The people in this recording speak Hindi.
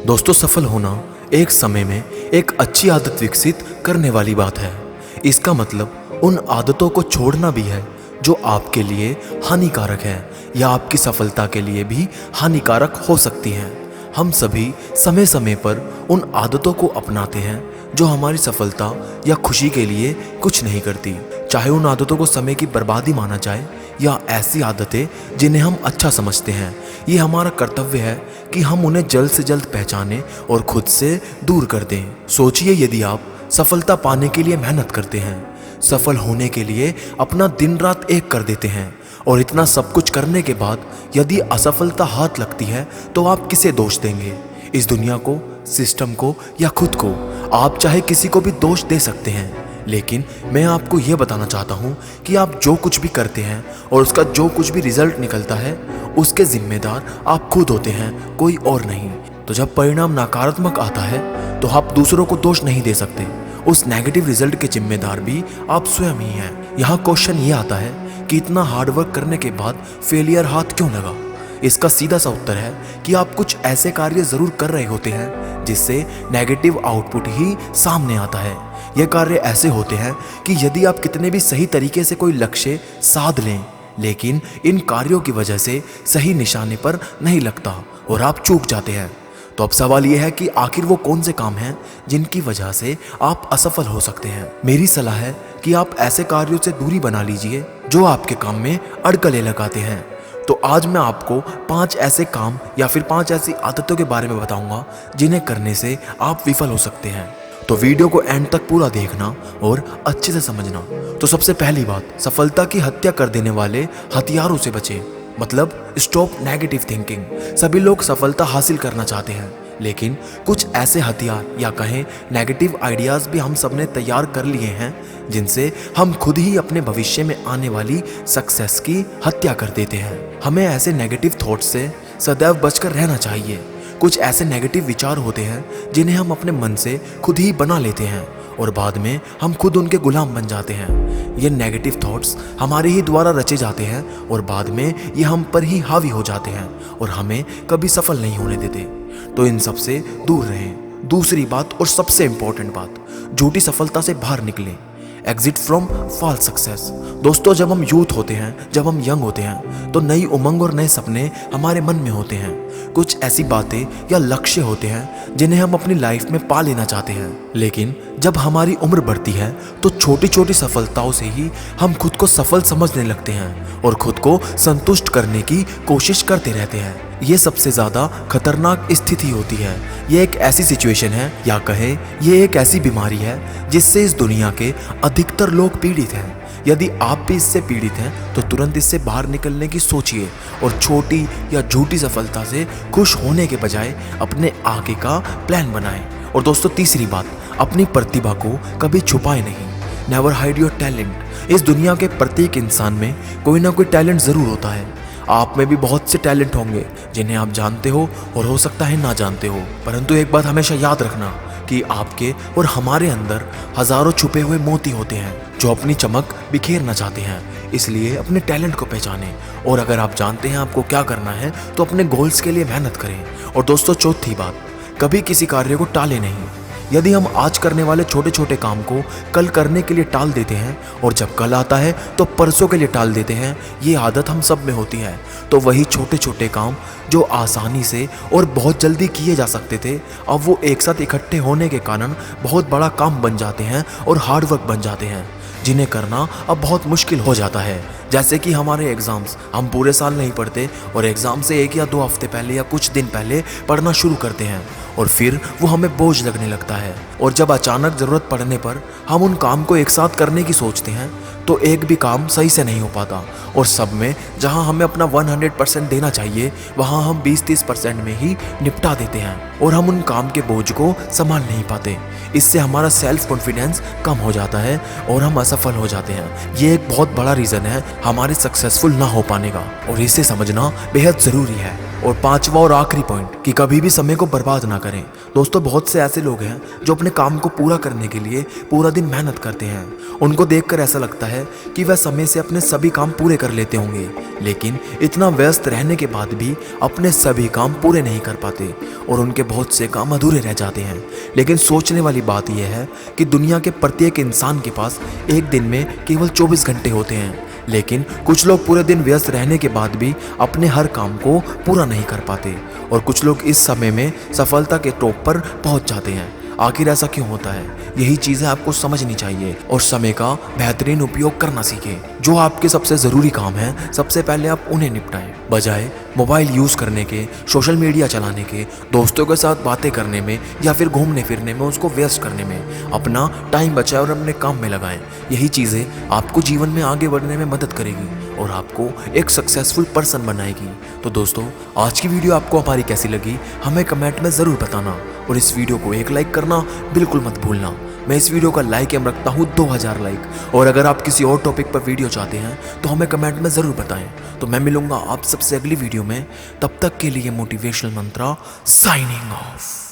दोस्तों, सफल होना एक समय में एक अच्छी आदत विकसित करने वाली बात है। इसका मतलब उन आदतों को छोड़ना भी है जो आपके लिए हानिकारक है या आपकी सफलता के लिए भी हानिकारक हो सकती हैं। हम सभी समय समय पर उन आदतों को अपनाते हैं जो हमारी सफलता या खुशी के लिए कुछ नहीं करती, चाहे उन आदतों को समय की बर्बादी माना जाए या ऐसी आदतें जिन्हें हम अच्छा समझते हैं। ये हमारा कर्तव्य है कि हम उन्हें जल्द से जल्द पहचानें और खुद से दूर कर दें। सोचिए, यदि आप सफलता पाने के लिए मेहनत करते हैं, सफल होने के लिए अपना दिन रात एक कर देते हैं और इतना सब कुछ करने के बाद यदि असफलता हाथ लगती है तो आप किसे दोष देंगे? इस दुनिया को, सिस्टम को या खुद को? आप चाहे किसी को भी दोष दे सकते हैं, लेकिन मैं आपको यह बताना चाहता हूं कि आप जो कुछ भी करते हैं और उसका जो कुछ भी रिजल्ट निकलता है उसके जिम्मेदार आप खुद होते हैं, कोई और नहीं। तो जब परिणाम नकारात्मक आता है तो आप दूसरों को दोष नहीं दे सकते, उस नेगेटिव रिजल्ट के जिम्मेदार भी आप स्वयं ही हैं। यहाँ क्वेश्चन ये आता है कि इतना हार्डवर्क करने के बाद फेलियर हाथ क्यों लगा? इसका सीधा सा उत्तर है कि आप कुछ ऐसे कार्य जरूर कर रहे होते हैं जिससे नेगेटिव आउटपुट ही सामने आता है। ये कार्य ऐसे होते हैं कि यदि आप कितने भी सही तरीके से कोई लक्ष्य साध लें, लेकिन इन कार्यों की वजह से सही निशाने पर नहीं लगता और आप चूक जाते हैं, तो अब सवाल यह है कि आखिर वो कौन से काम हैं जिनकी वजह से आप असफल हो सकते हैं। मेरी सलाह है कि आप ऐसे कार्यों से दूरी बना लीजिए जो आपके काम में अड़कलें लगाते हैं। तो आज मैं आपको 5 ऐसे काम या फिर 5 ऐसी आदतों के बारे में बताऊंगा जिन्हें करने से आप विफल हो सकते हैं। तो वीडियो को एंड तक पूरा देखना और अच्छे से समझना। तो सबसे पहली बात, सफलता की हत्या कर देने वाले हथियारों से बचें। मतलब स्टॉप नेगेटिव थिंकिंग। सभी लोग सफलता हासिल करना चाहते हैं, लेकिन कुछ ऐसे हथियार या कहें नेगेटिव आइडियाज भी हम सबने तैयार कर लिए हैं जिनसे हम खुद ही अपने भविष्य में आने वाली सक्सेस की हत्या कर देते हैं। हमें ऐसे नेगेटिव थॉट्स से सदैव बचकर रहना चाहिए। कुछ ऐसे नेगेटिव विचार होते हैं जिन्हें हम अपने मन से खुद ही बना लेते हैं और बाद में हम खुद उनके गुलाम बन जाते हैं। ये नेगेटिव थॉट्स हमारे ही द्वारा रचे जाते हैं और बाद में ये हम पर ही हावी हो जाते हैं और हमें कभी सफल नहीं होने देते। तो इन सब से दूर रहें। दूसरी बात और सबसे इंपॉर्टेंट बात, झूठी सफलता से बाहर निकलें। Exit from false success. दोस्तों, जब हम यूथ होते हैं, जब हम यंग होते हैं, तो नई उमंग और नए सपने हमारे मन में होते हैं। कुछ ऐसी बातें या लक्ष्य होते हैं जिन्हें हम अपनी लाइफ में पा लेना चाहते हैं, लेकिन जब हमारी उम्र बढ़ती है तो छोटी छोटी सफलताओं से ही हम खुद को सफल समझने लगते हैं और खुद को संतुष्ट करने की कोशिश करते रहते हैं। ये सबसे ज्यादा खतरनाक स्थिति होती है। ये एक ऐसी सिचुएशन है या कहें ये एक ऐसी बीमारी है जिससे इस दुनिया के अधिकतर लोग पीड़ित हैं। यदि आप भी इससे पीड़ित हैं तो तुरंत इससे बाहर निकलने की सोचिए और छोटी या झूठी सफलता से खुश होने के बजाय अपने आगे का प्लान बनाएं। और दोस्तों, तीसरी बात, अपनी प्रतिभा को कभी छुपाए नहीं। Never hide your talent. इस दुनिया के प्रत्येक इंसान में कोई ना कोई टैलेंट जरूर होता है। आप में भी बहुत से टैलेंट होंगे जिन्हें आप जानते हो और हो सकता है ना जानते हो, परंतु एक बात हमेशा याद रखना कि आपके और हमारे अंदर हजारों छुपे हुए मोती होते हैं जो अपनी चमक बिखेरना चाहते हैं। इसलिए अपने टैलेंट को पहचानें और अगर आप जानते हैं आपको क्या करना है तो अपने गोल्स के लिए मेहनत करें। और दोस्तों, चौथी बात, कभी किसी कार्य को टालें नहीं। यदि हम आज करने वाले छोटे छोटे काम को कल करने के लिए टाल देते हैं और जब कल आता है तो परसों के लिए टाल देते हैं, ये आदत हम सब में होती है। तो वही छोटे छोटे काम जो आसानी से और बहुत जल्दी किए जा सकते थे, अब वो एक साथ इकट्ठे होने के कारण बहुत बड़ा काम बन जाते हैं और हार्डवर्क बन जाते हैं जिन्हें करना अब बहुत मुश्किल हो जाता है। जैसे कि हमारे एग्ज़ाम्स, हम पूरे साल नहीं पढ़ते और एग्ज़ाम से 1 या 2 हफ्ते पहले या कुछ दिन पहले पढ़ना शुरू करते हैं और फिर वो हमें बोझ लगने लगता है। और जब अचानक ज़रूरत पड़ने पर हम उन काम को एक साथ करने की सोचते हैं तो एक भी काम सही से नहीं हो पाता और सब में जहां हमें अपना 100% देना चाहिए वहां हम 20-30% में ही निपटा देते हैं और हम उन काम के बोझ को संभाल नहीं पाते। इससे हमारा सेल्फ कॉन्फिडेंस कम हो जाता है और हम असफल हो जाते हैं। ये एक बहुत बड़ा रीज़न है हमारे सक्सेसफुल ना हो पाने का और इसे समझना बेहद ज़रूरी है। और 5वां और आखिरी पॉइंट कि कभी भी समय को बर्बाद ना करें। दोस्तों बहुत से ऐसे लोग हैं जो अपने काम को पूरा करने के लिए पूरा दिन मेहनत करते हैं। उनको देखकर ऐसा लगता है कि वह समय से अपने सभी काम पूरे कर लेते होंगे, लेकिन इतना व्यस्त रहने के बाद भी अपने सभी काम पूरे नहीं कर पाते और उनके बहुत से काम अधूरे रह जाते हैं। लेकिन सोचने वाली बात यह है कि दुनिया के प्रत्येक इंसान के पास एक दिन में केवल 24 घंटे होते हैं, लेकिन कुछ लोग पूरे दिन व्यस्त रहने के बाद भी अपने हर काम को पूरा नहीं कर पाते और कुछ लोग इस समय में सफलता के टॉप पर पहुंच जाते हैं। आखिर ऐसा क्यों होता है? यही चीज़ें आपको समझनी चाहिए और समय का बेहतरीन उपयोग करना सीखें। जो आपके सबसे ज़रूरी काम हैं सबसे पहले आप उन्हें निपटाएं, बजाय मोबाइल यूज़ करने के, सोशल मीडिया चलाने के, दोस्तों के साथ बातें करने में या फिर घूमने फिरने में उसको व्यस्त करने में। अपना टाइम बचाएं और अपने काम में लगाएं। यही चीज़ें आपको जीवन में आगे बढ़ने में मदद करेगी और आपको एक सक्सेसफुल पर्सन बनाएगी। तो दोस्तों आज की वीडियो आपको हमारी कैसी लगी हमें कमेंट में ज़रूर बताना और इस वीडियो को एक लाइक करना बिल्कुल मत भूलना। मैं इस वीडियो का लाइक एम रखता हूँ 2000 लाइक, और अगर आप किसी और टॉपिक पर वीडियो चाहते हैं तो हमें कमेंट में ज़रूर बताएं। तो मैं मिलूंगा आप सबसे अगली वीडियो में, तब तक के लिए मोटिवेशनल मंत्रा साइनिंग ऑफ।